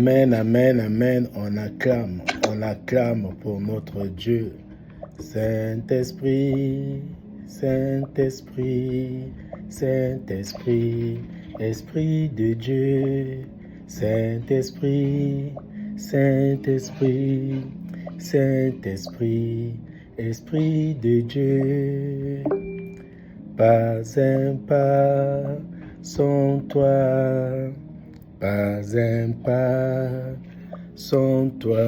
Amen, amen, amen. On acclame pour notre Dieu. Saint-Esprit, Saint-Esprit, Saint-Esprit, Esprit de Dieu. Saint-Esprit, Saint-Esprit, Saint-Esprit, Esprit de Dieu. Pas un pas sans toi, pas un pas sans toi.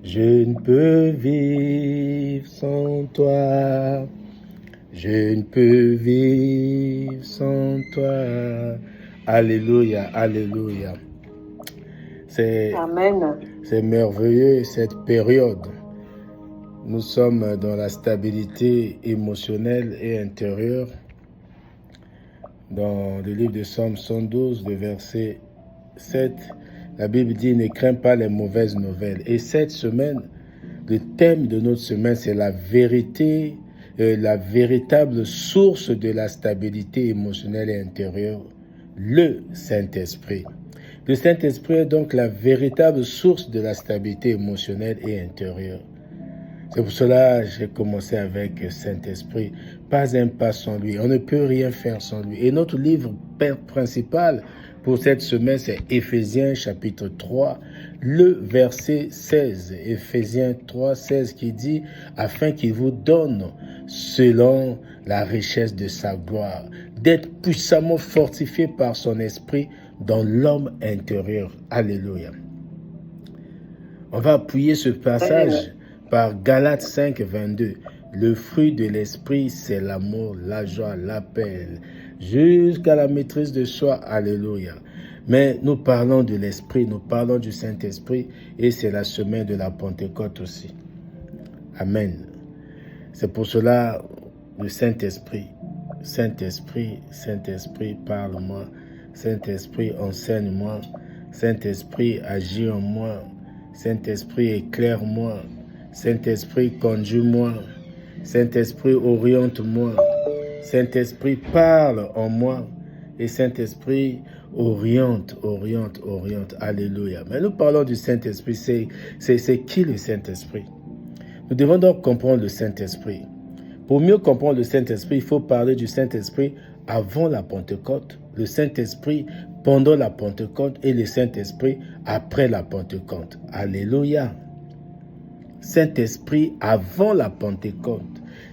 Je ne peux vivre sans toi. Je ne peux vivre sans toi. Alléluia, alléluia. C'est merveilleux cette période. Nous sommes dans la stabilité émotionnelle et intérieure. Dans le livre de Psaume 112, le verset 7, la Bible dit « Ne crains pas les mauvaises nouvelles ». Et cette semaine, le thème de notre semaine, c'est la vérité, la véritable source de la stabilité émotionnelle et intérieure, le Saint-Esprit. Le Saint-Esprit est donc la véritable source de la stabilité émotionnelle et intérieure. C'est pour cela que j'ai commencé avec Saint-Esprit. Pas un pas sans lui. On ne peut rien faire sans lui. Et notre livre principal pour cette semaine, c'est Éphésiens chapitre 3, le verset 16. Éphésiens 3, 16 qui dit « Afin qu'il vous donne, selon la richesse de sa gloire, d'être puissamment fortifié par son esprit dans l'homme intérieur. » Alléluia. On va appuyer ce passage par Galates 5, 22. Le fruit de l'esprit, c'est l'amour, la joie, la paix, jusqu'à la maîtrise de soi. Alléluia. Mais nous parlons de l'esprit, nous parlons du Saint-Esprit, et c'est la semaine de la Pentecôte aussi. Amen. C'est pour cela le Saint-Esprit. Saint-Esprit, Saint-Esprit, parle-moi. Saint-Esprit, enseigne-moi. Saint-Esprit, agis en moi. Saint-Esprit, éclaire-moi. Saint-Esprit, conduis-moi. Saint-Esprit, oriente-moi. Saint-Esprit, parle en moi. Et Saint-Esprit, oriente. Alléluia. Mais nous parlons du Saint-Esprit. C'est qui le Saint-Esprit? Nous devons donc comprendre le Saint-Esprit. Pour mieux comprendre le Saint-Esprit, il faut parler du Saint-Esprit avant la Pentecôte, le Saint-Esprit pendant la Pentecôte et le Saint-Esprit après la Pentecôte. Alléluia. Saint-Esprit avant la Pentecôte,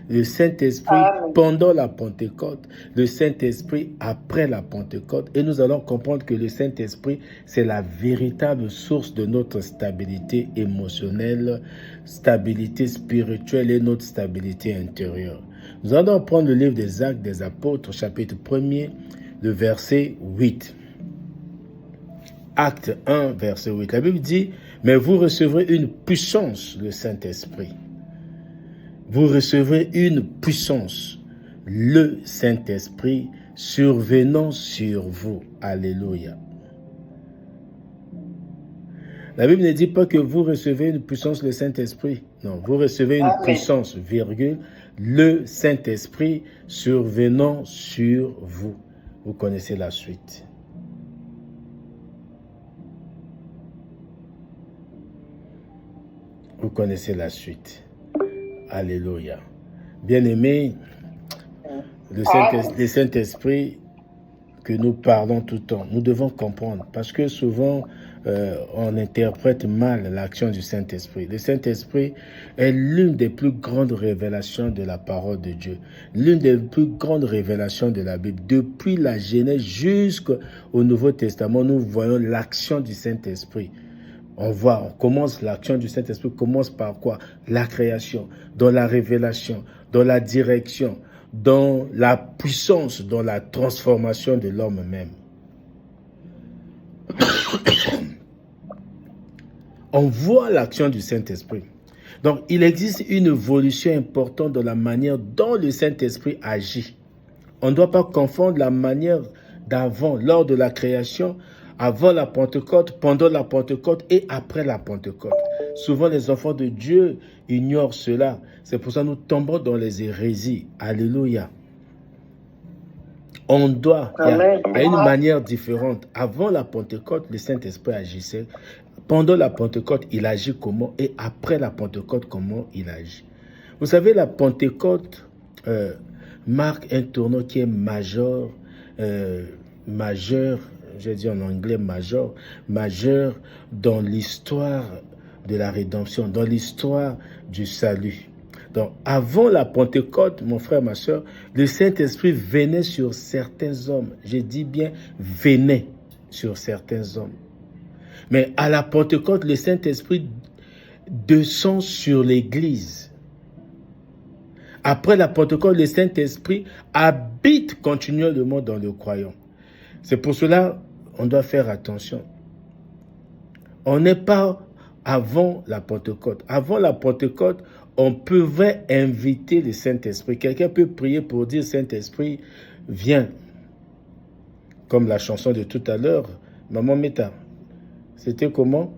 le Saint-Esprit pendant la Pentecôte, le Saint-Esprit après la Pentecôte. Et nous allons comprendre que le Saint-Esprit, c'est la véritable source de notre stabilité émotionnelle, stabilité spirituelle et notre stabilité intérieure. Nous allons prendre le livre des Actes des Apôtres, chapitre 1er, le verset 8. Acte 1, verset 8. La Bible dit « Mais vous recevrez une puissance, le Saint-Esprit. » Vous recevrez une puissance, le Saint-Esprit, survenant sur vous. Alléluia. La Bible ne dit pas que vous recevez une puissance, le Saint-Esprit. Non, vous recevez une puissance, virgule, le Saint-Esprit survenant sur vous. Vous connaissez la suite. Vous connaissez la suite. Alléluia. Bien-aimés, le Saint-Esprit que nous parlons tout le temps, nous devons comprendre, parce que souvent, on interprète mal l'action du Saint-Esprit. Le Saint-Esprit est l'une des plus grandes révélations de la parole de Dieu, l'une des plus grandes révélations de la Bible. Depuis la Genèse jusqu'au Nouveau Testament, nous voyons l'action du Saint-Esprit. On commence l'action du Saint-Esprit, commence par quoi? La création, dans la révélation, dans la direction, dans la puissance, dans la transformation de l'homme même. On voit l'action du Saint-Esprit. Donc, il existe une évolution importante dans la manière dont le Saint-Esprit agit. On ne doit pas confondre la manière d'avant, lors de la création, avant la Pentecôte, pendant la Pentecôte et après la Pentecôte. Souvent, les enfants de Dieu ignorent cela. C'est pour ça que nous tombons dans les hérésies. Alléluia. On doit, Amen. il y a une manière différente. Avant la Pentecôte, le Saint-Esprit agissait. Pendant la Pentecôte, il agit comment? Et après la Pentecôte, comment il agit? Vous savez, la Pentecôte marque un tournant qui est majeur, je dis en anglais majeur dans l'histoire de la rédemption, dans l'histoire du salut. Donc, avant la Pentecôte, mon frère, ma soeur, le Saint-Esprit venait sur certains hommes. Je dis bien venait sur certains hommes. Mais à la Pentecôte, le Saint-Esprit descend sur l'Église. Après la Pentecôte, le Saint-Esprit habite continuellement dans le croyant. C'est pour cela qu'on doit faire attention. On n'est pas avant la Pentecôte. Avant la Pentecôte, on pouvait inviter le Saint-Esprit. Quelqu'un peut prier pour dire, Saint-Esprit, viens. Comme la chanson de tout à l'heure, Maman Meta. C'était comment?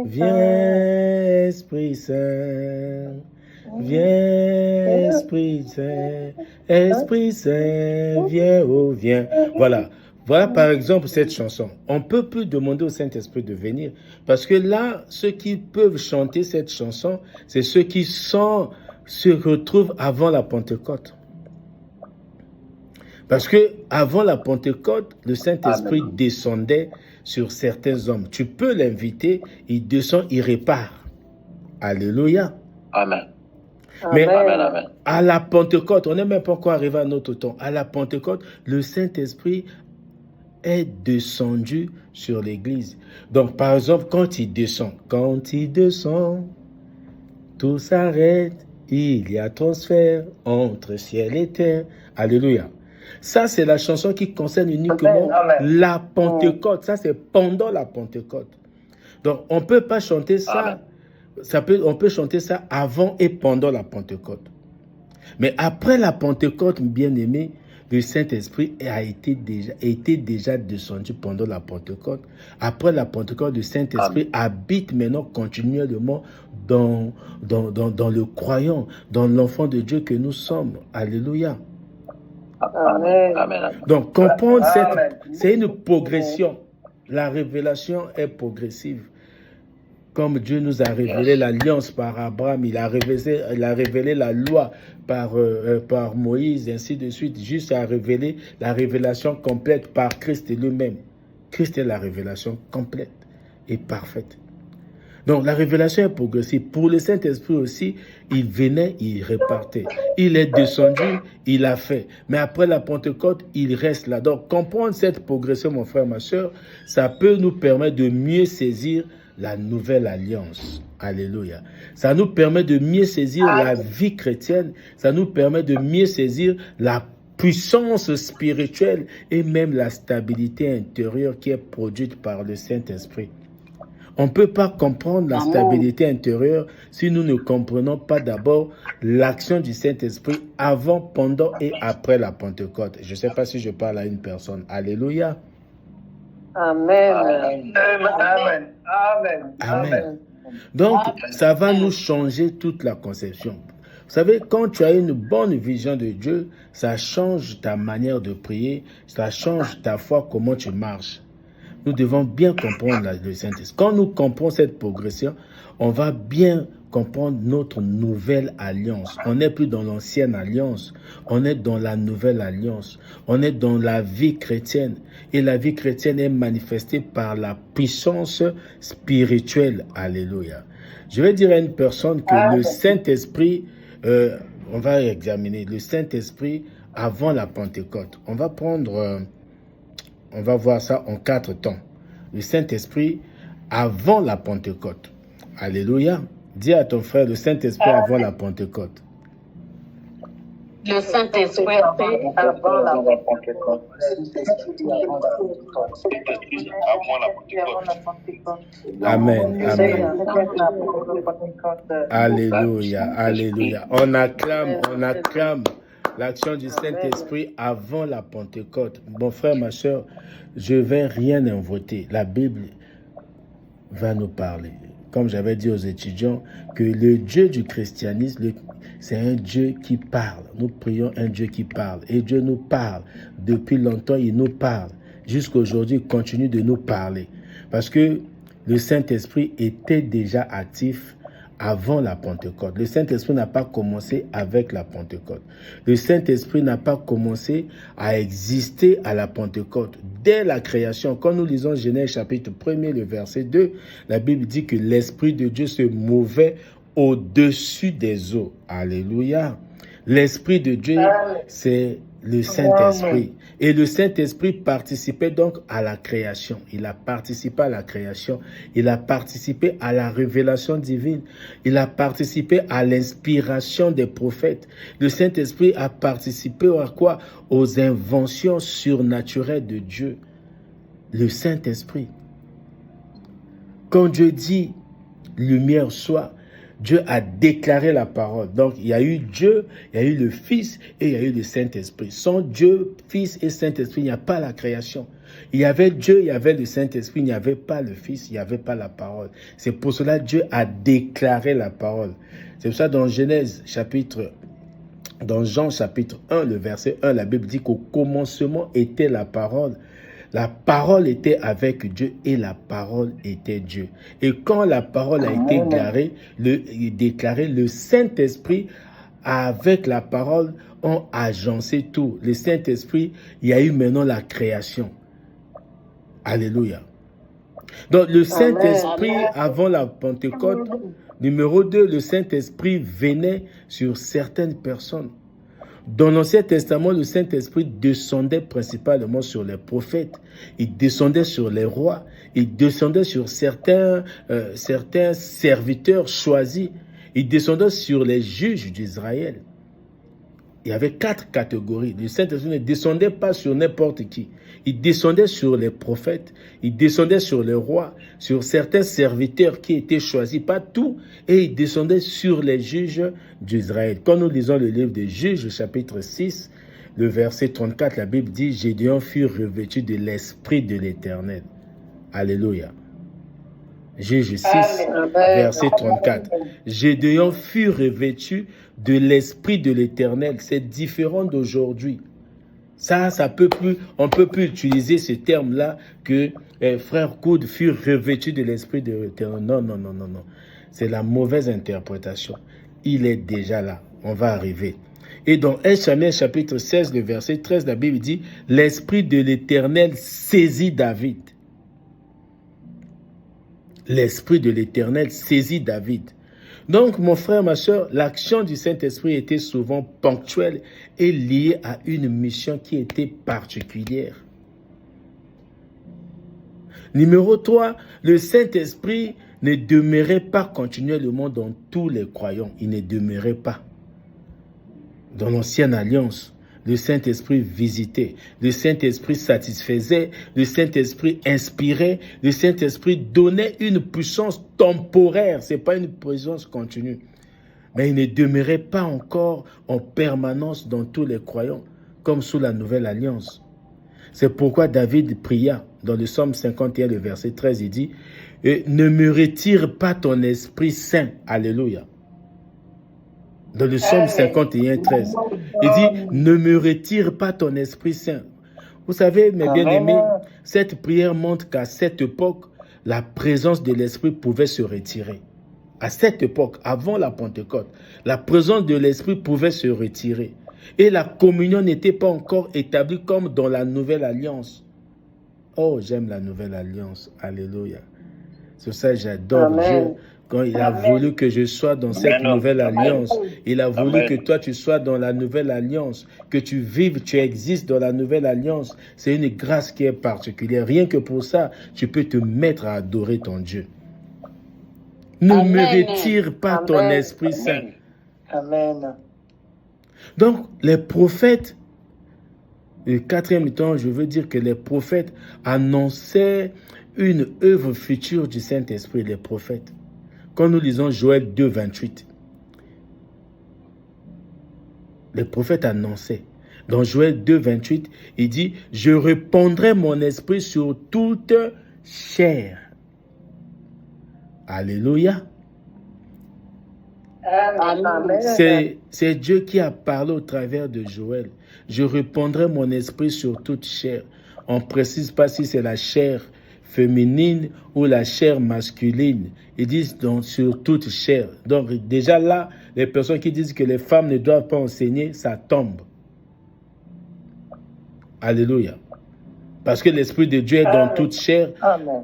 Viens, Esprit Saint. Viens, Esprit Saint. Esprit Saint, viens, oh, viens. Voilà. Voilà par exemple cette chanson. On ne peut plus demander au Saint-Esprit de venir. Parce que là, ceux qui peuvent chanter cette chanson, c'est ceux qui se retrouvent avant la Pentecôte. Parce que avant la Pentecôte, le Saint-Esprit descendait sur certains hommes. Tu peux l'inviter, il descend, il répare. Alléluia. Amen. Mais Amen. à la Pentecôte, on n'est même pas encore arrivé à notre temps. À la Pentecôte, le Saint-Esprit est descendu sur l'Église. Donc, par exemple, quand il descend, tout s'arrête, il y a transfert entre ciel et terre. Alléluia. Ça, c'est la chanson qui concerne uniquement la Pentecôte. Ça, c'est pendant la Pentecôte. Donc, on ne peut pas chanter ça. On peut chanter ça avant et pendant la Pentecôte. Mais après la Pentecôte, bien-aimé, le Saint-Esprit a été déjà descendu pendant la Pentecôte. Après la Pentecôte, le Saint-Esprit habite maintenant continuellement dans le croyant, dans l'enfant de Dieu que nous sommes. Alléluia. Amen. Donc, comprendre c'est une progression. La révélation est progressive. Comme Dieu nous a révélé l'alliance par Abraham, il a révélé la loi par Moïse, ainsi de suite, jusqu'à révéler la révélation complète par Christ lui-même. Christ est la révélation complète et parfaite. Donc, la révélation est progressive. Pour le Saint-Esprit aussi, il venait, il repartait. Il est descendu, il a fait. Mais après la Pentecôte, il reste là. Donc, comprendre cette progression, mon frère, ma soeur, ça peut nous permettre de mieux saisir la nouvelle alliance. Alléluia. Ça nous permet de mieux saisir la vie chrétienne. Ça nous permet de mieux saisir la puissance spirituelle et même la stabilité intérieure qui est produite par le Saint-Esprit. On ne peut pas comprendre la stabilité intérieure si nous ne comprenons pas d'abord l'action du Saint-Esprit avant, pendant et après la Pentecôte. Je ne sais pas si je parle à une personne. Alléluia. Amen. Donc, ça va nous changer toute la conception. Vous savez, quand tu as une bonne vision de Dieu, ça change ta manière de prier, ça change ta foi, comment tu marches. Nous devons bien comprendre le Saint-Esprit. Quand nous comprenons cette progression, on va bien comprendre notre nouvelle alliance. On n'est plus dans l'ancienne alliance, on est dans la nouvelle alliance. On est dans la vie chrétienne. Et la vie chrétienne est manifestée par la puissance spirituelle. Alléluia. Je vais dire à une personne que le Saint-Esprit, on va examiner le Saint-Esprit avant la Pentecôte. On va voir ça en 4 temps. Le Saint-Esprit avant la Pentecôte. Alléluia. Dis à ton frère, le Saint-Esprit avant la Pentecôte. Le Saint-Esprit avant la Pentecôte. Amen. Alléluia. Alléluia. On acclame l'action du Saint-Esprit avant la Pentecôte. Mon frère, ma soeur, je ne vais rien inventer. La Bible va nous parler. comme j'avais dit aux étudiants, que le Dieu du christianisme, c'est un Dieu qui parle. Nous prions un Dieu qui parle. Et Dieu nous parle. Depuis longtemps, il nous parle. Jusqu'à aujourd'hui, il continue de nous parler. Parce que le Saint-Esprit était déjà actif avant la Pentecôte. Le Saint-Esprit n'a pas commencé avec la Pentecôte. Le Saint-Esprit n'a pas commencé à exister à la Pentecôte. Dès la création, quand nous lisons Genèse chapitre 1er, le verset 2, la Bible dit que l'Esprit de Dieu se mouvait au-dessus des eaux. Alléluia. L'Esprit de Dieu, c'est le Saint-Esprit. Et le Saint-Esprit participait donc à la création. Il a participé à la création. Il a participé à la révélation divine. Il a participé à l'inspiration des prophètes. Le Saint-Esprit a participé à quoi? Aux inventions surnaturelles de Dieu. Le Saint-Esprit. Quand Dieu dit « lumière soit », Dieu a déclaré la parole. Donc, il y a eu Dieu, il y a eu le Fils et il y a eu le Saint-Esprit. Sans Dieu, Fils et Saint-Esprit, il n'y a pas la création. Il y avait Dieu, il y avait le Saint-Esprit, il n'y avait pas le Fils, il n'y avait pas la parole. C'est pour cela que Dieu a déclaré la parole. C'est pour ça dans dans Jean chapitre 1, le verset 1, la Bible dit qu'au commencement était la parole. La parole était avec Dieu et la parole était Dieu. Et quand la parole a été déclarée, le Saint-Esprit avec la parole ont agencé tout. Le Saint-Esprit, il y a eu maintenant la création. Alléluia. Donc le Saint-Esprit avant la Pentecôte, numéro 2, le Saint-Esprit venait sur certaines personnes. Dans l'Ancien Testament, le Saint-Esprit descendait principalement sur les prophètes. Il descendait sur les rois. Il descendait sur certains serviteurs choisis. Il descendait sur les juges d'Israël. Il y avait 4 catégories. Le Saint-Esprit ne descendait pas sur n'importe qui. Il descendait sur les prophètes, il descendait sur les rois, sur certains serviteurs qui étaient choisis, pas tout, et il descendait sur les juges d'Israël. Quand nous lisons le livre des Juges, chapitre 6, le verset 34, la Bible dit « Gédéon fut revêtu de l'Esprit de l'Éternel. » Alléluia. Juges 6, verset 34. Gédéon fut revêtu de l'Esprit de l'Éternel. C'est différent d'aujourd'hui. Ça peut plus, on ne peut plus utiliser ce terme-là que frère Coude fut revêtu de l'Esprit de l'Éternel. Non. C'est la mauvaise interprétation. Il est déjà là. On va arriver. Et dans 1 Samuel chapitre 16, le verset 13, la Bible dit « L'Esprit de l'Éternel saisit David. » L'Esprit de l'Éternel saisit David. Donc, mon frère, ma soeur, l'action du Saint-Esprit était souvent ponctuelle et liée à une mission qui était particulière. Numéro 3, le Saint-Esprit ne demeurait pas continuellement dans tous les croyants. Il ne demeurait pas. Dans l'Ancienne Alliance, le Saint-Esprit visitait, le Saint-Esprit satisfaisait, le Saint-Esprit inspirait, le Saint-Esprit donnait une puissance temporaire, ce n'est pas une puissance continue. Mais il ne demeurait pas encore en permanence dans tous les croyants, comme sous la Nouvelle Alliance. C'est pourquoi David pria, dans le Psaume 51, le verset 13, il dit « Ne me retire pas ton Esprit Saint. » Alléluia. Dans le Psaume 51, 13, il dit « Ne me retire pas ton Esprit Saint. » Vous savez, mes bien-aimés, cette prière montre qu'à cette époque, la présence de l'Esprit pouvait se retirer. À cette époque, avant la Pentecôte, la présence de l'Esprit pouvait se retirer. Et la communion n'était pas encore établie comme dans la Nouvelle Alliance. Oh, j'aime la Nouvelle Alliance. Alléluia. C'est ça que j'adore Dieu. Quand il a voulu que je sois dans cette nouvelle alliance, il a voulu que toi tu sois dans la nouvelle alliance, que tu vives, tu existes dans la nouvelle alliance. C'est une grâce qui est particulière. Rien que pour ça, tu peux te mettre à adorer ton Dieu. Ne me retire pas ton Esprit Saint. Amen. Donc, les prophètes, le 4e temps, je veux dire que les prophètes annonçaient une œuvre future du Saint-Esprit, les prophètes. Quand nous lisons Joël 2, 28, les prophètes annonçaient. Dans Joël 2, 28, il dit « Je répandrai mon esprit sur toute chair. » Alléluia. Amen. C'est Dieu qui a parlé au travers de Joël. Je répandrai mon esprit sur toute chair. On ne précise pas si c'est la chair féminine ou la chair masculine. Ils disent donc sur toute chair. Donc déjà là, les personnes qui disent que les femmes ne doivent pas enseigner, ça tombe. Alléluia. Parce que l'Esprit de Dieu est dans toute chair.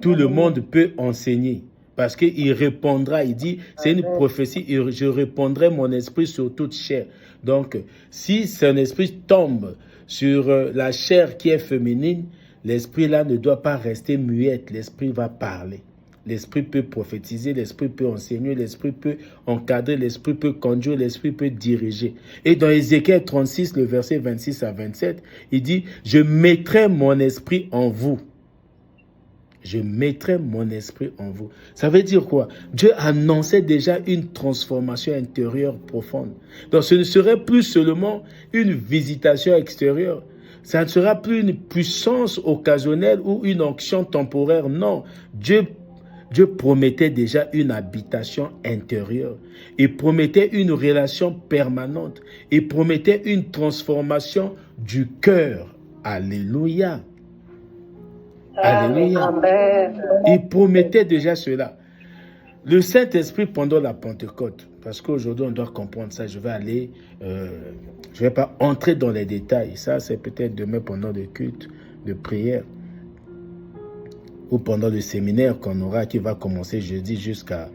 Tout le monde peut enseigner. Parce qu'il répondra, il dit, c'est une prophétie, je répondrai mon esprit sur toute chair. Donc, si son esprit tombe sur la chair qui est féminine, l'esprit là ne doit pas rester muette, l'esprit va parler. L'esprit peut prophétiser, l'esprit peut enseigner, l'esprit peut encadrer, l'esprit peut conduire, l'esprit peut diriger. Et dans Ézéchiel 36, le verset 26 à 27, il dit, je mettrai mon esprit en vous. Je mettrai mon esprit en vous. Ça veut dire quoi? Dieu annonçait déjà une transformation intérieure profonde. Donc ce ne serait plus seulement une visitation extérieure. Ça ne sera plus une puissance occasionnelle ou une onction temporaire. Non, Dieu promettait déjà une habitation intérieure. Il promettait une relation permanente. Il promettait une transformation du cœur. Alléluia. Alléluia. Amen. Il promettait déjà cela. Le Saint-Esprit pendant la Pentecôte, parce qu'aujourd'hui on doit comprendre ça, je vais pas entrer dans les détails. Ça c'est peut-être demain pendant le culte de prière ou pendant le séminaire qu'on aura qui va commencer jeudi jusqu'à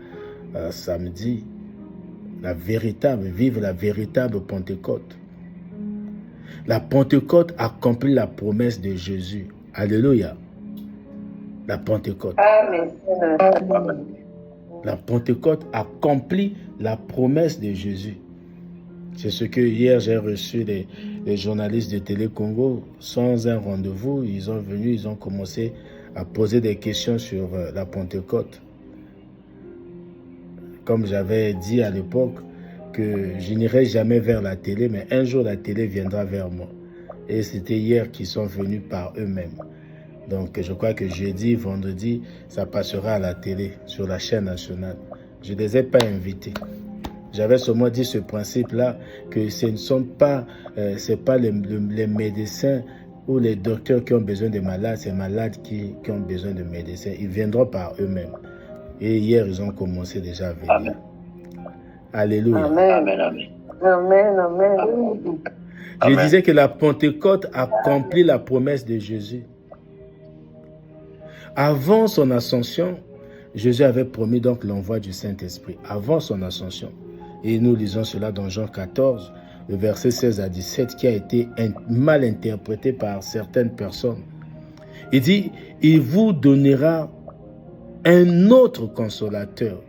samedi. Vivre la véritable Pentecôte. La Pentecôte accomplit la promesse de Jésus. Alléluia. La Pentecôte. Amen. La Pentecôte accomplit la promesse de Jésus. C'est ce que hier j'ai reçu les journalistes de Télé Congo sans un rendez-vous. Ils sont venus, ils ont commencé à poser des questions sur la Pentecôte. Comme j'avais dit à l'époque que je n'irai jamais vers la télé, mais un jour la télé viendra vers moi. Et c'était hier qu'ils sont venus par eux-mêmes. Donc, je crois que jeudi, vendredi, ça passera à la télé, sur la chaîne nationale. Je ne les ai pas invités. J'avais seulement dit ce principe-là, que ce ne sont pas, c'est pas les médecins ou les docteurs qui ont besoin de malades, c'est les malades qui ont besoin de médecins. Ils viendront par eux-mêmes. Et hier, ils ont commencé déjà à venir. Amen. Alléluia. Amen, amen. Amen, amen. Je disais que la Pentecôte accomplit la promesse de Jésus. Avant son ascension, Jésus avait promis donc l'envoi du Saint-Esprit. Avant son ascension. Et nous lisons cela dans Jean 14, le verset 16 à 17, qui a été mal interprété par certaines personnes. Il dit, il vous donnera un autre consolateur.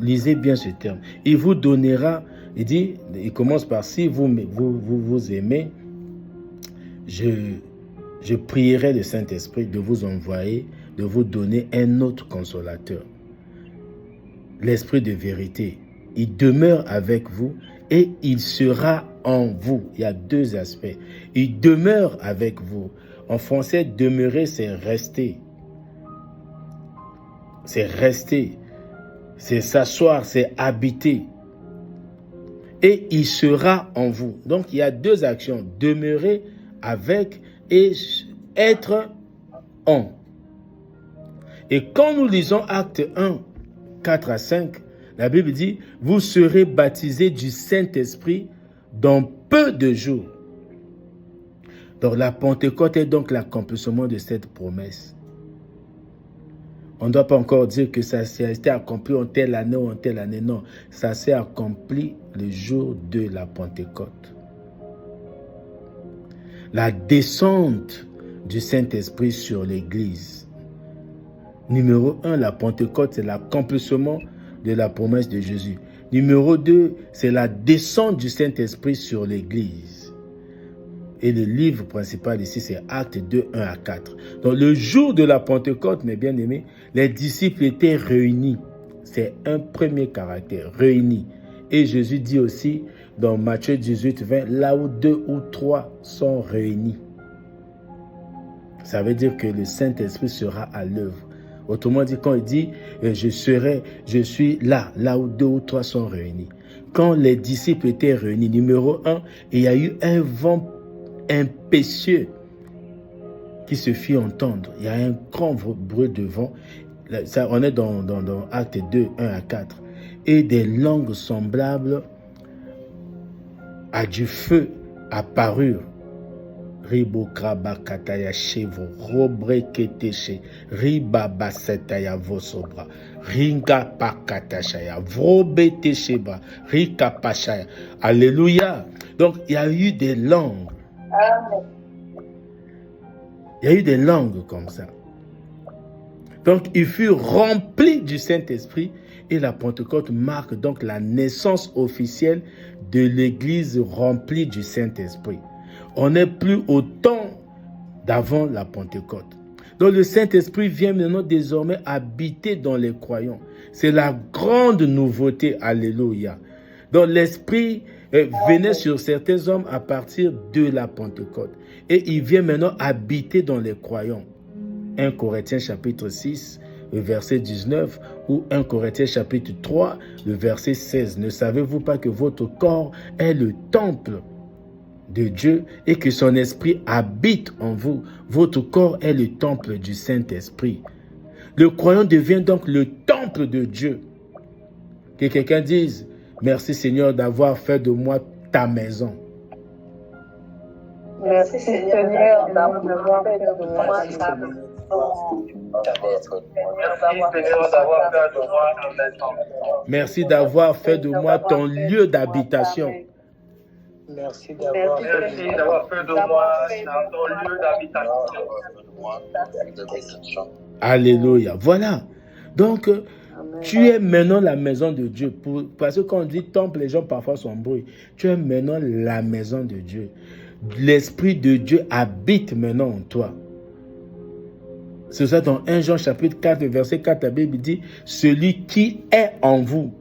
Lisez bien ce terme. Il vous donnera, il dit, il commence par si vous aimez, je prierai le Saint-Esprit de vous envoyer, de vous donner un autre consolateur. L'Esprit de vérité. Il demeure avec vous et il sera en vous. Il y a deux aspects. Il demeure avec vous. En français, demeurer, c'est rester. C'est rester. C'est s'asseoir, c'est habiter. Et il sera en vous. Donc, il y a deux actions. Demeurer avec et être en. Et quand nous lisons Acte 1, 4 à 5, la Bible dit, vous serez baptisés du Saint-Esprit dans peu de jours. Donc la Pentecôte est donc l'accomplissement de cette promesse. On ne doit pas encore dire que ça s'est été accompli en telle année ou en telle année. Non, ça s'est accompli le jour de la Pentecôte. La descente du Saint-Esprit sur l'Église. Numéro 1, la Pentecôte, c'est l'accomplissement de la promesse de Jésus. Numéro 2, c'est la descente du Saint-Esprit sur l'Église. Et le livre principal ici, c'est Acte 2, 1 à 4. Donc le jour de la Pentecôte, mes bien-aimés, les disciples étaient réunis. C'est un premier caractère, réunis. Et Jésus dit aussi dans Matthieu 18, 20, là où 2 ou 3 sont réunis. Ça veut dire que le Saint-Esprit sera à l'œuvre. Autrement dit, quand il dit je suis là où 2 ou 3 sont réunis. Quand les disciples étaient réunis, numéro 1, il y a eu un vent impétueux qui se fit entendre. Il y a un grand bruit de vent. Ça, on est dans Acte 2, 1 à 4. Et des langues semblables à du feu apparurent. Ribokrabakataya chevo, robreketeche, ribabasetaya vosobra, ringa pakatashaya, vrobetesheba, rikapashaya. Alléluia. Donc, il y a eu des langues. Il y a eu des langues comme ça. Donc, il fut rempli du Saint-Esprit et la Pentecôte marque donc la naissance officielle de l'Église remplie du Saint-Esprit. On n'est plus au temps d'avant la Pentecôte. Donc le Saint-Esprit vient maintenant désormais habiter dans les croyants. C'est la grande nouveauté, alléluia. Donc l'Esprit venait sur certains hommes à partir de la Pentecôte. Et il vient maintenant habiter dans les croyants. 1 Corinthiens chapitre 6, le verset 19, ou 1 Corinthiens chapitre 3, le verset 16. Ne savez-vous pas que votre corps est le temple de Dieu et que son esprit habite en vous? Votre corps est le temple du Saint-Esprit. Le croyant devient donc le temple de Dieu. Que quelqu'un dise, merci Seigneur d'avoir fait de moi ta maison. Merci Seigneur d'avoir fait de moi ta maison. Merci d'avoir fait de moi ton lieu d'habitation. Merci d'avoir fait de moi ton lieu d'habitation. Alléluia. Voilà. Donc, amen. Tu es maintenant la maison de Dieu. Parce que quand on dit temple, les gens parfois s'embrouillent. Tu es maintenant la maison de Dieu. L'Esprit de Dieu habite maintenant en toi. C'est ça dans 1 Jean chapitre 4, verset 4, la Bible dit « Celui qui est en vous ».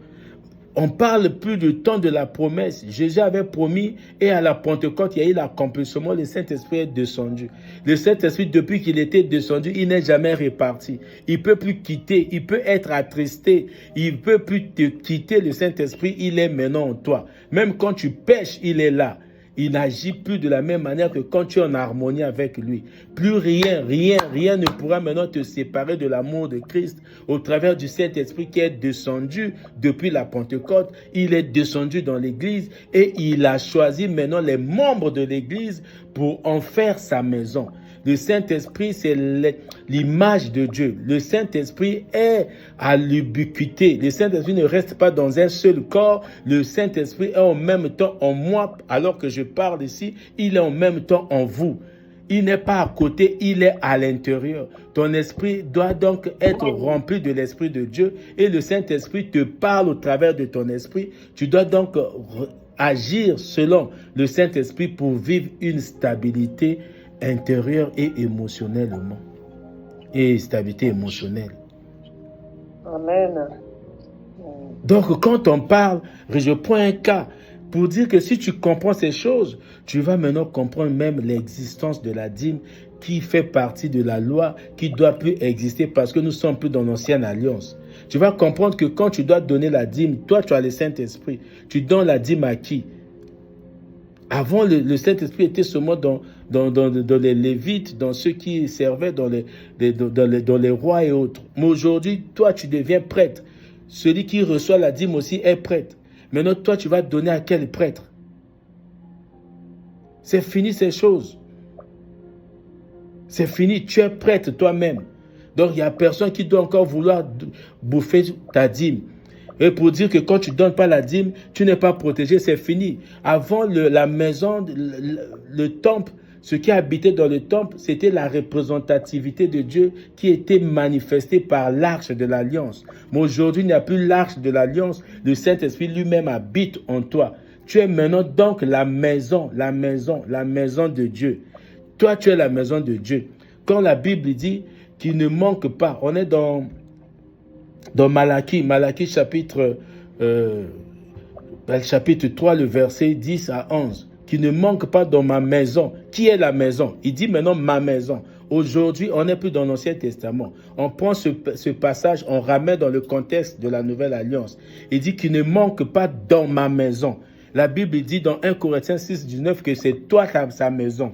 On parle plus du temps de la promesse. Jésus avait promis et à la Pentecôte, il y a eu l'accomplissement. Le Saint-Esprit est descendu. Le Saint-Esprit, depuis qu'il était descendu, il n'est jamais reparti. Il ne peut plus quitter. Il peut être attristé. Il ne peut plus te quitter. Le Saint-Esprit, il est maintenant en toi. Même quand tu pêches, il est là. Il n'agit plus de la même manière que quand tu es en harmonie avec lui. Plus rien ne pourra maintenant te séparer de l'amour de Christ au travers du Saint-Esprit qui est descendu depuis la Pentecôte. Il est descendu dans l'Église et il a choisi maintenant les membres de l'Église pour en faire sa maison. Le Saint-Esprit, c'est l'image de Dieu. Le Saint-Esprit est à l'ubiquité. Le Saint-Esprit ne reste pas dans un seul corps. Le Saint-Esprit est en même temps en moi. Alors que je parle ici, il est en même temps en vous. Il n'est pas à côté, il est à l'intérieur. Ton esprit doit donc être rempli de l'Esprit de Dieu et le Saint-Esprit te parle au travers de ton esprit. Tu dois donc agir selon le Saint-Esprit pour vivre une stabilité intérieure et émotionnellement. Et stabilité émotionnelle. Amen. Donc quand on parle, je prends un cas pour dire que si tu comprends ces choses, tu vas maintenant comprendre même l'existence de la dîme qui fait partie de la loi, qui ne doit plus exister parce que nous sommes plus dans l'ancienne alliance. Tu vas comprendre que quand tu dois donner la dîme, toi tu as le Saint-Esprit. Tu donnes la dîme à qui? Avant, le Saint-Esprit était seulement dans les Lévites, dans ceux qui servaient dans les rois et autres. Mais aujourd'hui, toi, tu deviens prêtre. Celui qui reçoit la dîme aussi est prêtre. Maintenant, toi, tu vas donner à quel prêtre? C'est fini ces choses. C'est fini. Tu es prêtre toi-même. Donc, il n'y a personne qui doit encore vouloir bouffer ta dîme. Et pour dire que quand tu ne donnes pas la dîme, tu n'es pas protégé, c'est fini. Avant la maison, le temple, ce qui habitait dans le temple, c'était la représentativité de Dieu qui était manifestée par l'arche de l'alliance. Mais aujourd'hui, il n'y a plus l'arche de l'alliance. Le Saint-Esprit lui-même habite en toi. Tu es maintenant donc la maison de Dieu. Toi, tu es la maison de Dieu. Quand la Bible dit qu'il ne manque pas, on est dans Malachie chapitre 3, le verset 10 à 11, qui ne manque pas dans ma maison. Qui est la maison? Il dit maintenant ma maison. Aujourd'hui, on n'est plus dans l'Ancien Testament. On prend ce passage, on ramène dans le contexte de la Nouvelle Alliance. Il dit qu'il ne manque pas dans ma maison. La Bible dit dans 1 Corinthiens 6, 19 que c'est toi sa maison.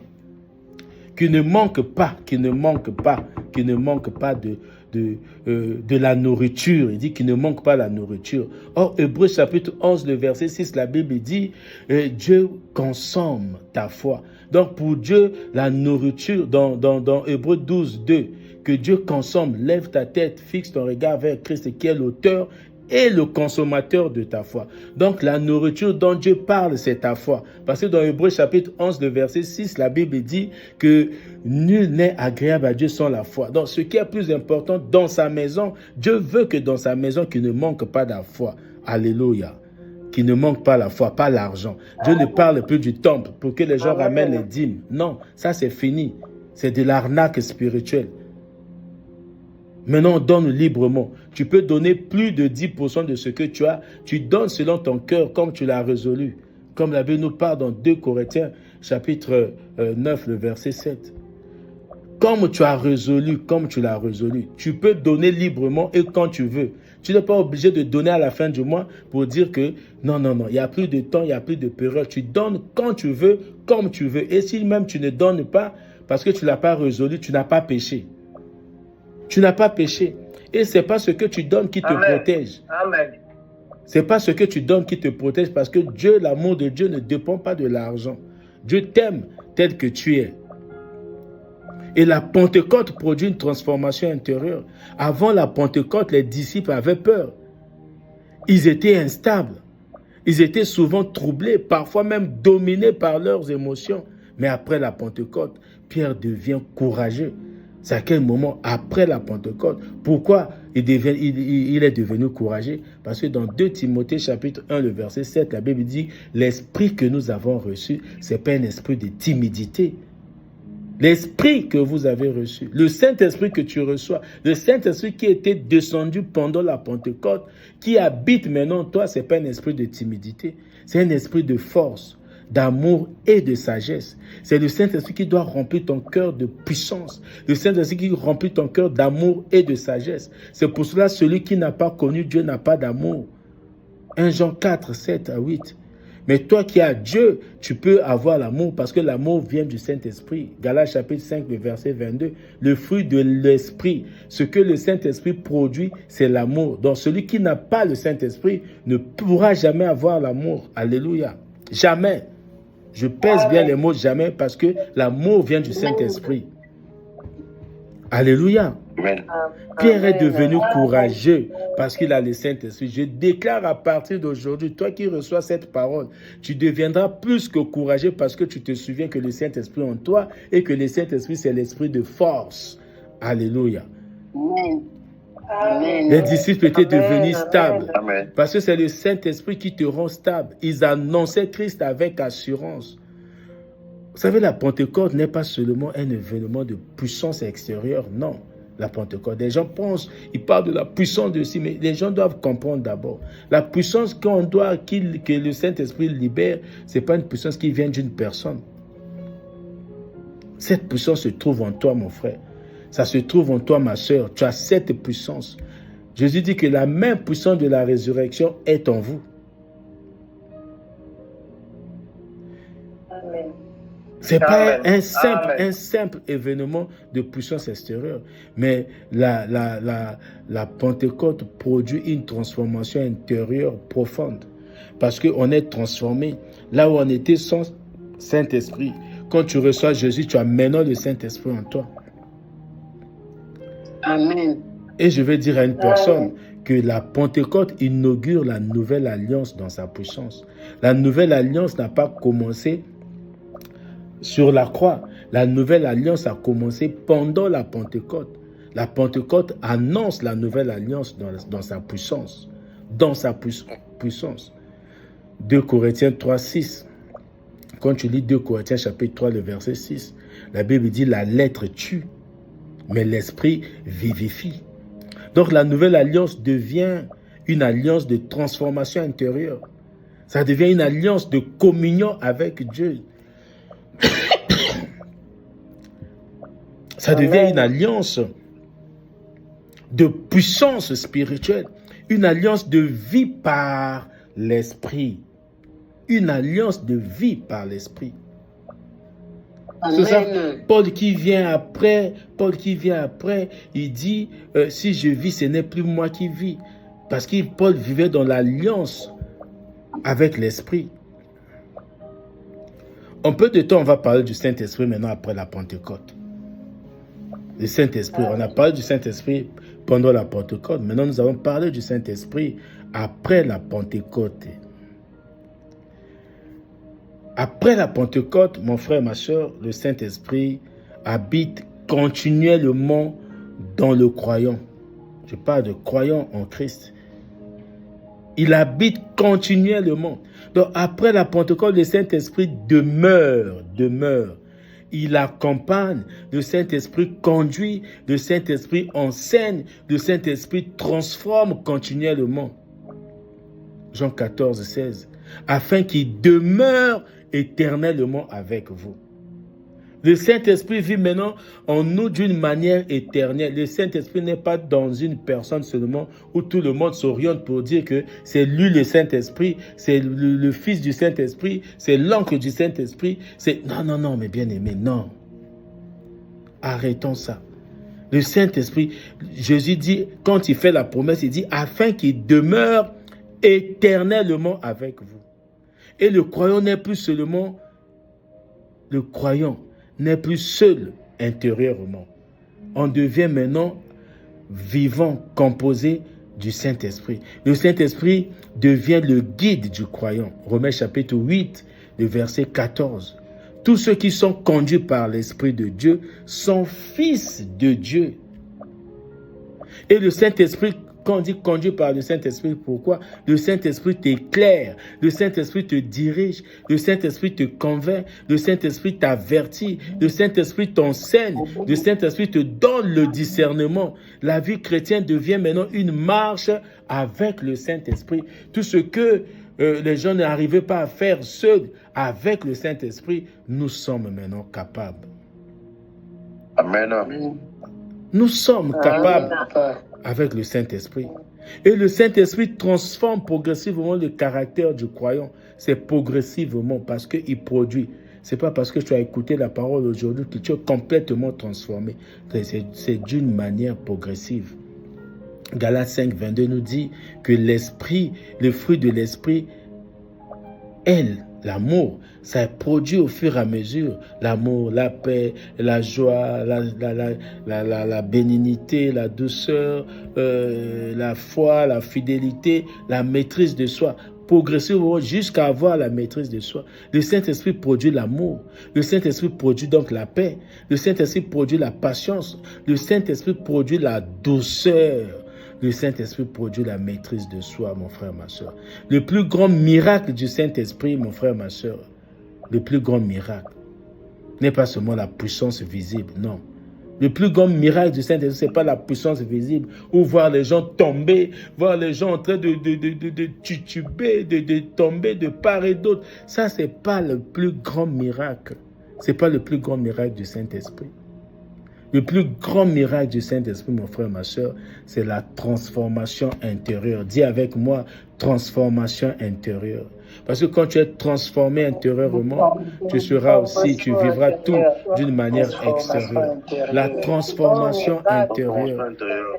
Qu'il ne manque pas de la nourriture. Il dit qu'il ne manque pas la nourriture. Or, Hébreux chapitre 11, le verset 6, la Bible dit Dieu consomme ta foi. Donc, pour Dieu, la nourriture, dans Hébreux 12, 2, que Dieu consomme, lève ta tête, fixe ton regard vers Christ qui est l'auteur et le consommateur de ta foi. Donc, la nourriture dont Dieu parle, c'est ta foi. Parce que dans Hébreux chapitre 11, le verset 6, la Bible dit que nul n'est agréable à Dieu sans la foi. Donc, ce qui est plus important dans sa maison, Dieu veut que dans sa maison, qu'il ne manque pas la foi. Alléluia. Qu'il ne manque pas la foi, pas l'argent. Dieu ne parle plus du temple pour que les gens ramènent les dîmes. Non, ça c'est fini. C'est de l'arnaque spirituelle. Maintenant, on donne librement. Tu peux donner plus de 10% de ce que tu as. Tu donnes selon ton cœur, comme tu l'as résolu. Comme la Bible nous parle dans 2 Corinthiens, chapitre 9, le verset 7. Comme tu as résolu, comme tu l'as résolu. Tu peux donner librement et quand tu veux. Tu n'es pas obligé de donner à la fin du mois pour dire que non, il n'y a plus de temps, il n'y a plus de période. Tu donnes quand tu veux, comme tu veux. Et si même tu ne donnes pas, parce que tu ne l'as pas résolu, tu n'as pas péché. Tu n'as pas péché. Et ce n'est pas ce que tu donnes qui te protège. Amen. Ce n'est pas ce que tu donnes qui te protège parce que Dieu, l'amour de Dieu ne dépend pas de l'argent. Dieu t'aime tel que tu es. Et la Pentecôte produit une transformation intérieure. Avant la Pentecôte, les disciples avaient peur. Ils étaient instables. Ils étaient souvent troublés, parfois même dominés par leurs émotions. Mais après la Pentecôte, Pierre devient courageux. C'est à quel moment après la Pentecôte? Pourquoi il est devenu courageux? Parce que dans 2 Timothée chapitre 1, le verset 7, la Bible dit « L'esprit que nous avons reçu, ce n'est pas un esprit de timidité. » L'esprit que vous avez reçu, le Saint-Esprit que tu reçois, le Saint-Esprit qui était descendu pendant la Pentecôte, qui habite maintenant en toi, ce n'est pas un esprit de timidité, c'est un esprit de force, d'amour et de sagesse. C'est le Saint-Esprit qui doit remplir ton cœur de puissance. Le Saint-Esprit qui remplit ton cœur d'amour et de sagesse. C'est pour cela celui qui n'a pas connu Dieu n'a pas d'amour. 1 Jean 4, 7 à 8. Mais toi qui as Dieu, tu peux avoir l'amour parce que l'amour vient du Saint-Esprit. Galates chapitre 5, le verset 22. Le fruit de l'Esprit, ce que le Saint-Esprit produit, c'est l'amour. Donc celui qui n'a pas le Saint-Esprit ne pourra jamais avoir l'amour. Alléluia. Jamais. Je pèse bien les mots jamais parce que l'amour vient du Saint-Esprit. Alléluia. Amen. Pierre est devenu courageux parce qu'il a le Saint-Esprit. Je déclare à partir d'aujourd'hui, toi qui reçois cette parole, tu deviendras plus que courageux parce que tu te souviens que le Saint-Esprit est en toi et que le Saint-Esprit, c'est l'esprit de force. Alléluia. Amen. Les disciples étaient devenus Amen. stables Amen. parce que c'est le Saint-Esprit qui te rend stable. Ils annonçaient Christ avec assurance. Vous savez, la Pentecôte n'est pas seulement un événement de puissance extérieure, non. La Pentecôte, les gens pensent, ils parlent de la puissance de ci, mais les gens doivent comprendre d'abord. La puissance que le Saint-Esprit libère, ce n'est pas une puissance qui vient d'une personne. Cette puissance se trouve en toi, mon frère. Ça se trouve en toi, ma soeur. Tu as cette puissance. Jésus dit que la même puissance de la résurrection est en vous. Amen. Ce n'est pas Amen. un simple événement de puissance extérieure, mais la Pentecôte produit une transformation intérieure profonde. Parce qu'on est transformé. Là où on était sans Saint-Esprit, quand tu reçois Jésus, tu as maintenant le Saint-Esprit en toi. Amen. Et je vais dire à une personne que la Pentecôte inaugure la nouvelle alliance dans sa puissance. La nouvelle alliance n'a pas commencé sur la croix. La nouvelle alliance a commencé pendant la Pentecôte. La Pentecôte annonce la nouvelle alliance dans sa puissance. Dans sa puissance. 2 Corinthiens 3, 6. Quand tu lis 2 Corinthiens chapitre 3, le verset 6, la Bible dit la lettre tue, mais l'esprit vivifie. Donc la nouvelle alliance devient une alliance de transformation intérieure. Ça devient une alliance de communion avec Dieu. Ça devient une alliance de puissance spirituelle, une alliance de vie par l'esprit. Une alliance de vie par l'esprit. C'est ça, Paul qui vient après, il dit, si je vis, ce n'est plus moi qui vis. Parce que Paul vivait dans l'alliance avec l'esprit. Un peu de temps, on va parler du Saint-Esprit maintenant après la Pentecôte. Le Saint-Esprit, on a parlé du Saint-Esprit pendant la Pentecôte. Maintenant, nous avons parlé du Saint-Esprit après la Pentecôte. Après la Pentecôte, mon frère, ma soeur, le Saint-Esprit habite continuellement dans le croyant. Je parle de croyant en Christ. Il habite continuellement. Donc après la Pentecôte, le Saint-Esprit demeure. Il accompagne, le Saint-Esprit conduit, le Saint-Esprit enseigne, le Saint-Esprit transforme continuellement. Jean 14, 16. Afin qu'il demeure éternellement avec vous. Le Saint-Esprit vit maintenant en nous d'une manière éternelle. Le Saint-Esprit n'est pas dans une personne seulement où tout le monde s'oriente pour dire que c'est lui le Saint-Esprit, c'est le Fils du Saint-Esprit, c'est l'oncle du Saint-Esprit. Non, mes bien-aimés, non. Arrêtons ça. Le Saint-Esprit, Jésus dit, quand il fait la promesse, il dit, afin qu'il demeure éternellement avec vous. Et le croyant n'est plus seulement le croyant, n'est plus seul intérieurement. On devient maintenant vivant, composé du Saint-Esprit. Le Saint-Esprit devient le guide du croyant. Romains chapitre 8, le verset 14. Tous ceux qui sont conduits par l'Esprit de Dieu sont fils de Dieu. Et le Saint-Esprit, quand on dit conduit par le Saint-Esprit, pourquoi? Le Saint-Esprit t'éclaire, le Saint-Esprit te dirige, le Saint-Esprit te convainc, le Saint-Esprit t'avertit, le Saint-Esprit t'enseigne, le Saint-Esprit te donne le discernement. La vie chrétienne devient maintenant une marche avec le Saint-Esprit. Tout ce que les gens n'arrivaient pas à faire seuls, avec le Saint-Esprit, nous sommes maintenant capables. Amen. Nous sommes capables avec le Saint-Esprit. Et le Saint-Esprit transforme progressivement le caractère du croyant. C'est progressivement parce qu'il produit. Ce n'est pas parce que tu as écouté la parole aujourd'hui que tu es complètement transformé. C'est d'une manière progressive. Galates 5, 22 nous dit que l'esprit, le fruit de l'esprit, l'amour, ça produit au fur et à mesure l'amour, la paix, la joie, la bénignité, la douceur, la foi, la fidélité, la maîtrise de soi. Progressivement jusqu'à avoir la maîtrise de soi. Le Saint-Esprit produit l'amour. Le Saint-Esprit produit donc la paix. Le Saint-Esprit produit la patience. Le Saint-Esprit produit la douceur. Le Saint-Esprit produit la maîtrise de soi, mon frère, ma soeur. Le plus grand miracle du Saint-Esprit, mon frère, ma soeur, le plus grand miracle n'est pas seulement la puissance visible, non. Le plus grand miracle du Saint-Esprit, ce n'est pas la puissance visible, ou voir les gens tomber, voir les gens en train de tituber, de tomber de part et d'autre. Ça, ce n'est pas le plus grand miracle. Ce n'est pas le plus grand miracle du Saint-Esprit. Le plus grand miracle du Saint-Esprit, mon frère, ma soeur, c'est la transformation intérieure. Dis avec moi, transformation intérieure. Parce que quand tu es transformé intérieurement, tu vivras tout d'une manière extérieure. La transformation intérieure.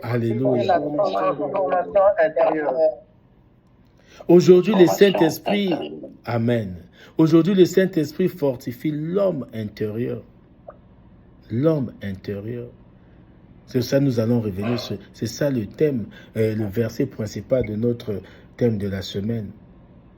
Alléluia. Aujourd'hui, le Saint-Esprit, amen. Aujourd'hui, le Saint-Esprit fortifie l'homme intérieur. L'homme intérieur. C'est ça, nous allons revenir sur. C'est ça le thème, le verset principal de notre thème de la semaine.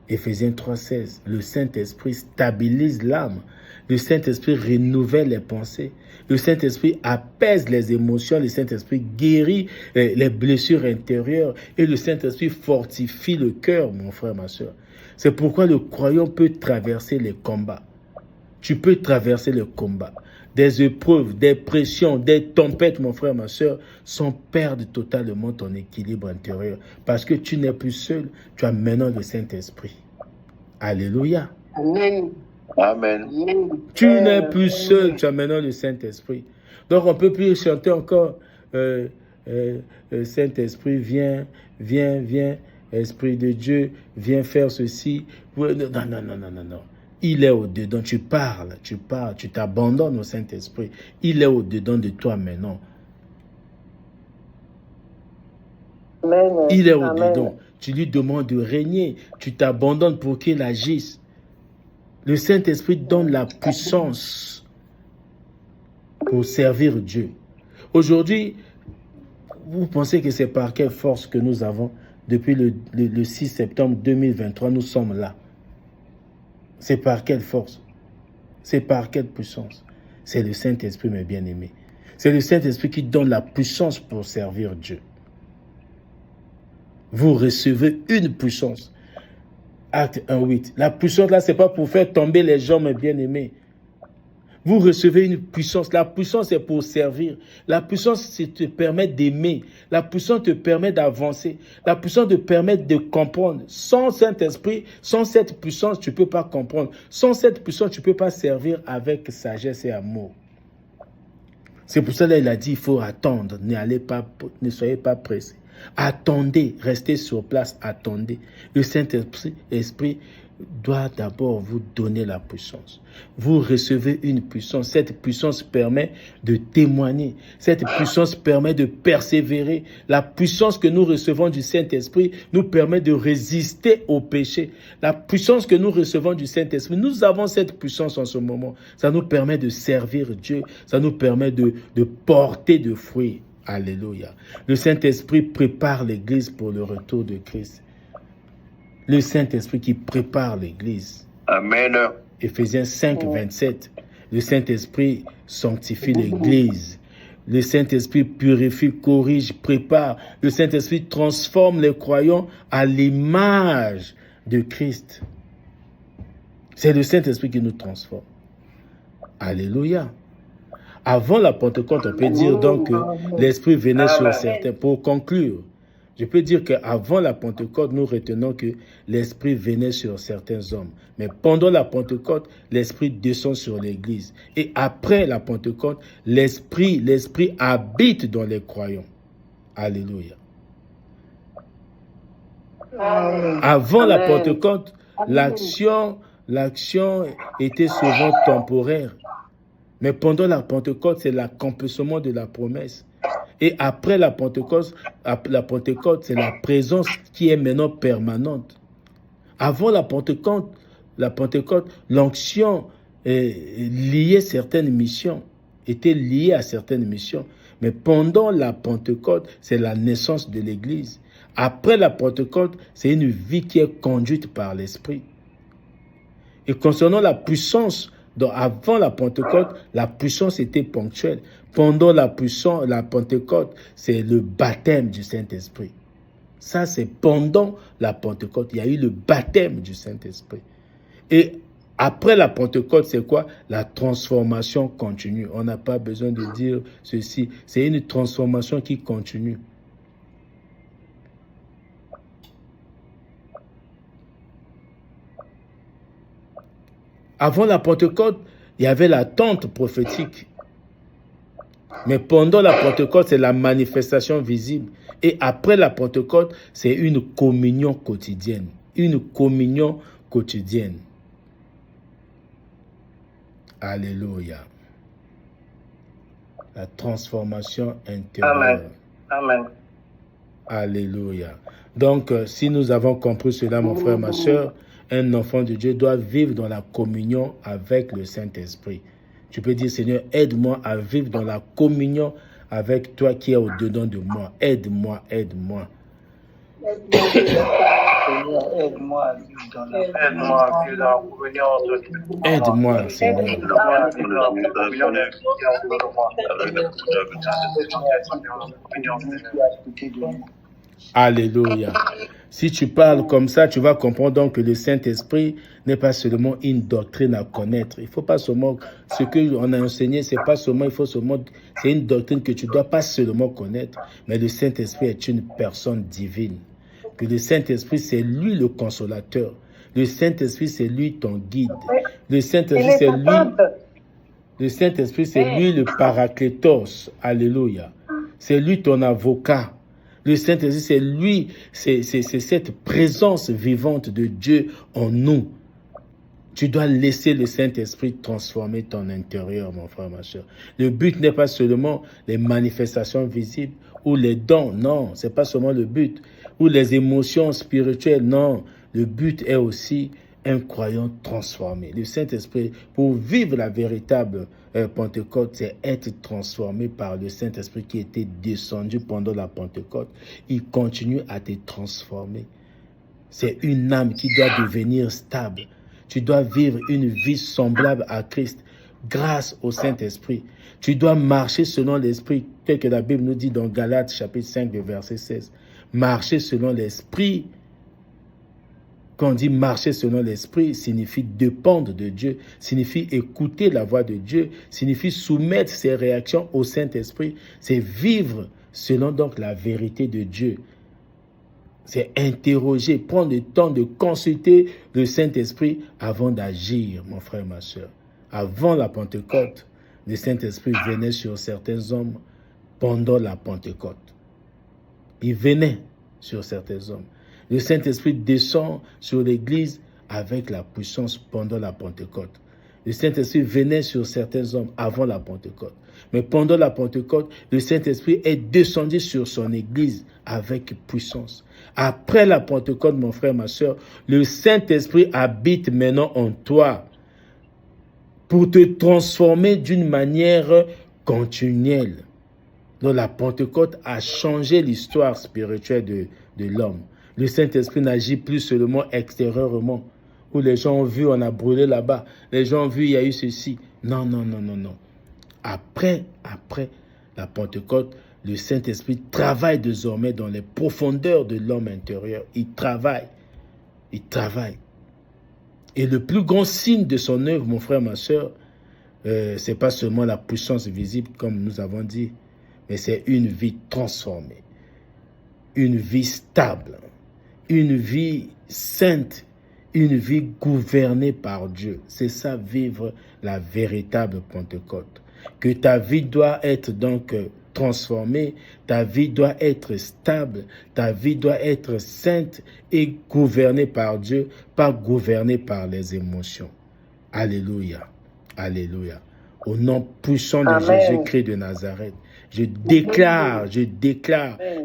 Éphésiens 3,16. Le Saint-Esprit stabilise l'âme. Le Saint-Esprit renouvelle les pensées. Le Saint-Esprit apaise les émotions. Le Saint-Esprit guérit les blessures intérieures. Et le Saint-Esprit fortifie le cœur, mon frère, ma soeur. C'est pourquoi le croyant peut traverser les combats. Tu peux traverser le combat. Des épreuves, des pressions, des tempêtes, mon frère, ma soeur, sans perdre totalement ton équilibre intérieur. Parce que tu n'es plus seul, tu as maintenant le Saint-Esprit. Alléluia. Amen. Amen. Tu n'es plus seul, tu as maintenant le Saint-Esprit. Donc, on ne peut plus chanter encore Saint-Esprit, viens, viens, viens, Esprit de Dieu, viens faire ceci. Non, non, non, non, non, non. Il est au-dedans. Tu parles, tu t'abandonnes au Saint-Esprit. Il est au-dedans de toi maintenant. Amen. Il est au-dedans. Tu lui demandes de régner. Tu t'abandonnes pour qu'il agisse. Le Saint-Esprit donne la puissance pour servir Dieu. Aujourd'hui, vous pensez que c'est par quelle force que nous avons, depuis le 6 septembre 2023, nous sommes là. C'est par quelle force? C'est par quelle puissance? C'est le Saint-Esprit, mes bien-aimés. C'est le Saint-Esprit qui donne la puissance pour servir Dieu. Vous recevez une puissance. Acte 1:8. La puissance là, ce n'est pas pour faire tomber les gens, mes bien-aimés. Vous recevez une puissance. La puissance est pour servir. La puissance te permet d'aimer. La puissance te permet d'avancer. La puissance te permet de comprendre. Sans Saint-Esprit, sans cette puissance, tu ne peux pas comprendre. Sans cette puissance, tu ne peux pas servir avec sagesse et amour. C'est pour ça qu'il a dit, il faut attendre. Ne soyez pas pressés. Attendez, restez sur place, attendez. Le Saint-Esprit doit d'abord vous donner la puissance. Vous recevez une puissance. Cette puissance permet de témoigner. Cette puissance permet de persévérer. La puissance que nous recevons du Saint-Esprit nous permet de résister au péché. La puissance que nous recevons du Saint-Esprit, nous avons cette puissance en ce moment. Ça nous permet de servir Dieu. Ça nous permet de porter de fruits. Alléluia. Le Saint-Esprit prépare l'Église pour le retour de Christ. Le Saint-Esprit qui prépare l'Église. Amen. Éphésiens 5, 27. Le Saint-Esprit sanctifie l'Église. Le Saint-Esprit purifie, corrige, prépare. Le Saint-Esprit transforme les croyants à l'image de Christ. C'est le Saint-Esprit qui nous transforme. Alléluia. Avant la Pentecôte, on peut dire donc que l'Esprit venait sur certains. Pour conclure, je peux dire qu'avant la Pentecôte, nous retenons que l'Esprit venait sur certains hommes. Mais pendant la Pentecôte, l'Esprit descend sur l'Église. Et après la Pentecôte, l'Esprit habite dans les croyants. Alléluia. Avant la Pentecôte, l'action était souvent temporaire. Mais pendant la Pentecôte, c'est l'accomplissement de la promesse. Et après la Pentecôte, c'est la présence qui est maintenant permanente. Avant la Pentecôte, l'onction liée à certaines missions, était liée à certaines missions. Mais pendant la Pentecôte, c'est la naissance de l'Église. Après la Pentecôte, c'est une vie qui est conduite par l'Esprit. Et concernant la puissance, donc avant la Pentecôte, la puissance était ponctuelle. Pendant la Pentecôte, c'est le baptême du Saint-Esprit. Ça, c'est pendant la Pentecôte. Il y a eu le baptême du Saint-Esprit. Et après la Pentecôte, c'est quoi? La transformation continue. On n'a pas besoin de dire ceci. C'est une transformation qui continue. Avant la Pentecôte, il y avait l'attente prophétique. Mais pendant la Pentecôte, c'est la manifestation visible. Et après la Pentecôte, c'est une communion quotidienne. Une communion quotidienne. Alléluia. La transformation intérieure. Amen. Alléluia. Donc, si nous avons compris cela, mon frère, ma soeur, un enfant de Dieu doit vivre dans la communion avec le Saint-Esprit. Tu peux dire, Seigneur, aide-moi à vivre dans la communion avec toi qui es au-dedans de moi. Aide-moi, aide-moi. Seigneur, aide-moi à vivre dans la communion entre toi. Aide-moi, Seigneur. Alléluia. Si tu parles comme ça, tu vas comprendre donc que le Saint-Esprit n'est pas seulement une doctrine à connaître. Il ne faut pas seulement, ce qu'on a enseigné, c'est une doctrine que tu ne dois pas seulement connaître, mais le Saint-Esprit est une personne divine. Que le Saint-Esprit, c'est lui le consolateur. Le Saint-Esprit, c'est lui ton guide. Le Saint-Esprit, c'est lui... Le Saint-Esprit, c'est lui le Paraclétos. Alléluia. C'est lui ton avocat. Le Saint-Esprit, c'est lui, c'est cette présence vivante de Dieu en nous. Tu dois laisser le Saint-Esprit transformer ton intérieur, mon frère, ma soeur. Le but n'est pas seulement les manifestations visibles ou les dons, non, ce n'est pas seulement le but. Ou les émotions spirituelles, non. Le but est aussi un croyant transformé. Le Saint-Esprit, pour vivre la véritable Pentecôte, c'est être transformé par le Saint-Esprit qui était descendu pendant la Pentecôte. Il continue à te transformer. C'est une âme qui doit devenir stable. Tu dois vivre une vie semblable à Christ grâce au Saint-Esprit. Tu dois marcher selon l'Esprit, tel que la Bible nous dit dans Galates chapitre 5, verset 16. Marcher selon l'Esprit. Quand on dit marcher selon l'Esprit, signifie dépendre de Dieu, signifie écouter la voix de Dieu, signifie soumettre ses réactions au Saint-Esprit. C'est vivre selon donc la vérité de Dieu. C'est interroger, prendre le temps de consulter le Saint-Esprit avant d'agir, mon frère, ma soeur. Avant la Pentecôte, le Saint-Esprit venait sur certains hommes pendant la Pentecôte. Il venait sur certains hommes. Le Saint-Esprit descend sur l'Église avec la puissance pendant la Pentecôte. Le Saint-Esprit venait sur certains hommes avant la Pentecôte. Mais pendant la Pentecôte, le Saint-Esprit est descendu sur son Église avec puissance. Après la Pentecôte, mon frère, ma soeur, le Saint-Esprit habite maintenant en toi pour te transformer d'une manière continuelle. Donc la Pentecôte a changé l'histoire spirituelle de l'homme. Le Saint-Esprit n'agit plus seulement extérieurement, où les gens ont vu, on a brûlé là-bas. Les gens ont vu, il y a eu ceci. Non, non, non, non, non. Après la Pentecôte, le Saint-Esprit travaille désormais dans les profondeurs de l'homme intérieur. Il travaille. Il travaille. Et le plus grand signe de son œuvre, mon frère, ma soeur, ce n'est pas seulement la puissance visible, comme nous avons dit, mais c'est une vie transformée, une vie stable, une vie sainte, une vie gouvernée par Dieu. C'est ça, vivre la véritable Pentecôte. Que ta vie doit être donc transformée, ta vie doit être stable, ta vie doit être sainte et gouvernée par Dieu, pas gouvernée par les émotions. Alléluia, alléluia. Au nom puissant de Jésus-Christ de Nazareth, je déclare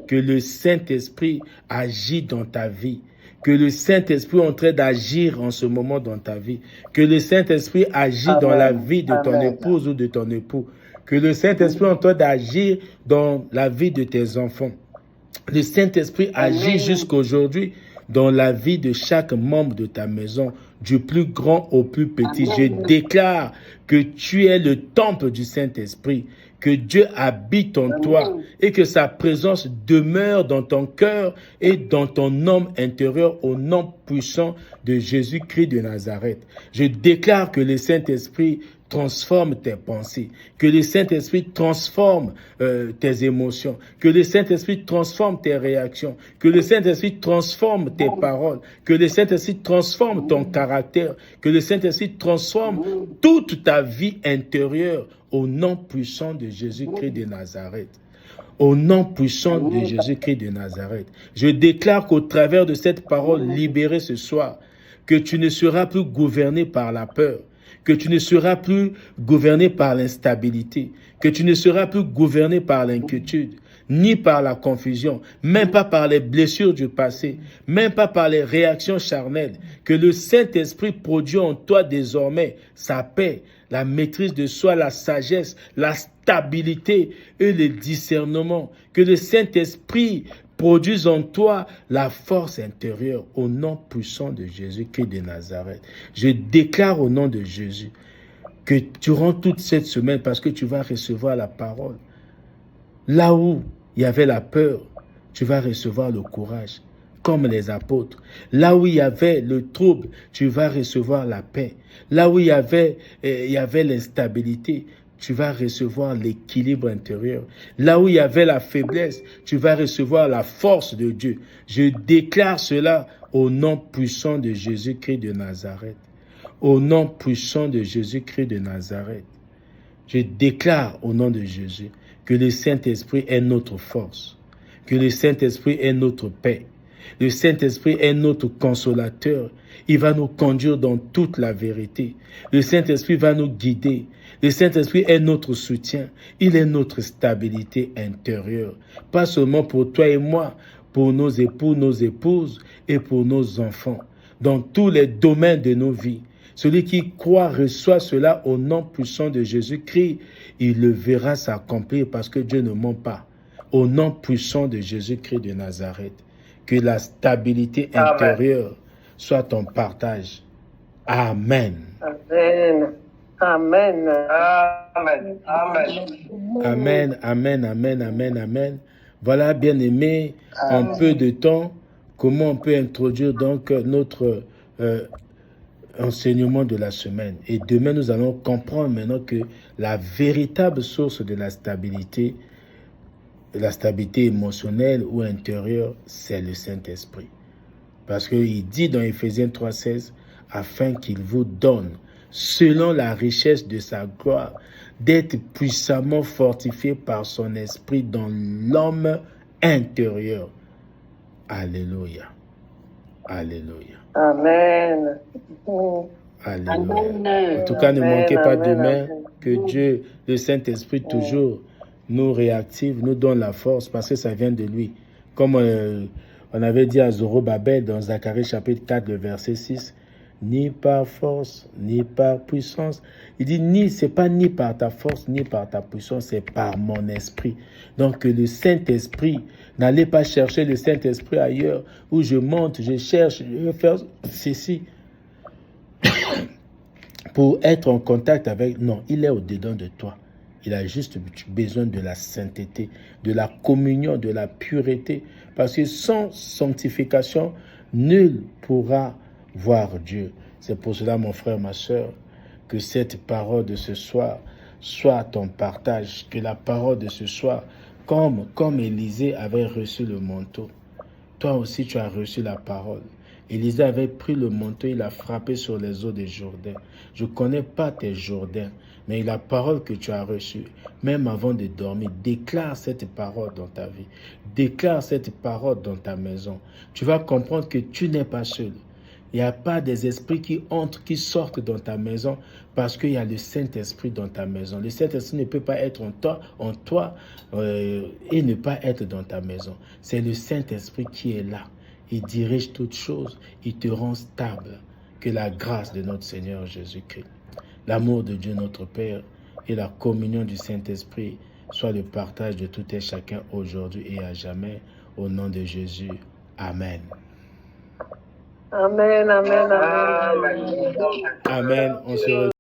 que le Saint-Esprit agit dans ta vie, que le Saint-Esprit est en train d'agir en ce moment dans ta vie, que le Saint-Esprit agit dans la vie de ton épouse ou de ton époux, que le Saint-Esprit est en train d'agir dans la vie de tes enfants. Le Saint-Esprit agit jusqu'aujourd'hui dans la vie de chaque membre de ta maison, du plus grand au plus petit. Je déclare que tu es le temple du Saint-Esprit, que Dieu habite en toi et que sa présence demeure dans ton cœur et dans ton homme intérieur au nom puissant de Jésus-Christ de Nazareth. Je déclare que le Saint-Esprit transforme tes pensées, que le Saint-Esprit transforme tes émotions, que le Saint-Esprit transforme tes réactions, que le Saint-Esprit transforme tes paroles, que le Saint-Esprit transforme ton caractère, que le Saint-Esprit transforme toute ta vie intérieure au nom puissant de Jésus-Christ de Nazareth. Au nom puissant de Jésus-Christ de Nazareth. Je déclare qu'au travers de cette parole libérée ce soir, que tu ne seras plus gouverné par la peur, que tu ne seras plus gouverné par l'instabilité, que tu ne seras plus gouverné par l'inquiétude, ni par la confusion, même pas par les blessures du passé, même pas par les réactions charnelles, que le Saint-Esprit produit en toi désormais sa paix, la maîtrise de soi, la sagesse, la stabilité et le discernement, que le Saint-Esprit produise en toi la force intérieure au nom puissant de Jésus-Christ de Nazareth. Je déclare au nom de Jésus que durant toute cette semaine, parce que tu vas recevoir la parole, là où il y avait la peur, tu vas recevoir le courage, comme les apôtres. Là où il y avait le trouble, tu vas recevoir la paix. Là où il y avait l'instabilité, tu vas recevoir l'équilibre intérieur. Là où il y avait la faiblesse, tu vas recevoir la force de Dieu. Je déclare cela au nom puissant de Jésus-Christ de Nazareth. Au nom puissant de Jésus-Christ de Nazareth. Je déclare au nom de Jésus que le Saint-Esprit est notre force, que le Saint-Esprit est notre paix. Le Saint-Esprit est notre consolateur. Il va nous conduire dans toute la vérité. Le Saint-Esprit va nous guider. Le Saint-Esprit est notre soutien. Il est notre stabilité intérieure. Pas seulement pour toi et moi, pour nos époux, nos épouses et pour nos enfants. Dans tous les domaines de nos vies. Celui qui croit reçoit cela au nom puissant de Jésus-Christ. Il le verra s'accomplir parce que Dieu ne ment pas. Au nom puissant de Jésus-Christ de Nazareth. Que la stabilité intérieure soit ton partage. Amen. Amen. Amen. Amen. Amen. Amen, amen, amen, amen, amen. Voilà, bien-aimés, en peu de temps, comment on peut introduire donc notre enseignement de la semaine. Et demain, nous allons comprendre maintenant que la véritable source de la stabilité émotionnelle ou intérieure, c'est le Saint-Esprit. Parce qu'il dit dans Éphésiens 3,16, afin qu'il vous donne, selon la richesse de sa gloire, d'être puissamment fortifié par son esprit dans l'homme intérieur. Alléluia. Alléluia. Amen. Alléluia. En tout cas, ne manquez pas demain que Dieu, le Saint-Esprit, toujours nous réactive, nous donne la force parce que ça vient de lui. Comme on avait dit à Zorobabel dans Zacharie chapitre 4, le verset 6, ni par force, ni par puissance. Il dit, c'est pas ni par ta force, ni par ta puissance, c'est par mon esprit. Donc le Saint-Esprit, n'allez pas chercher le Saint-Esprit ailleurs, où je monte, je cherche, je veux faire ceci. Pour être en contact avec, non, il est au-dedans de toi. Il a juste besoin de la sainteté, de la communion, de la pureté. Parce que sans sanctification, nul pourra voir Dieu. C'est pour cela, mon frère, ma soeur, que cette parole de ce soir soit ton partage. Que la parole de ce soir, comme Élisée avait reçu le manteau, toi aussi tu as reçu la parole. Élisée avait pris le manteau, il a frappé sur les eaux des Jourdain. Je ne connais pas tes Jourdains, mais la parole que tu as reçue, même avant de dormir, déclare cette parole dans ta vie. Déclare cette parole dans ta maison. Tu vas comprendre que tu n'es pas seul. Il n'y a pas des esprits qui entrent, qui sortent dans ta maison parce qu'il y a le Saint-Esprit dans ta maison. Le Saint-Esprit ne peut pas être en toi et ne pas être dans ta maison. C'est le Saint-Esprit qui est là. Il dirige toutes choses, il te rend stable. Que la grâce de notre Seigneur Jésus-Christ, l'amour de Dieu notre Père et la communion du Saint-Esprit soient le partage de tout et chacun aujourd'hui et à jamais. Au nom de Jésus. Amen. Amen, amen, amen. Amen. On se retrouve.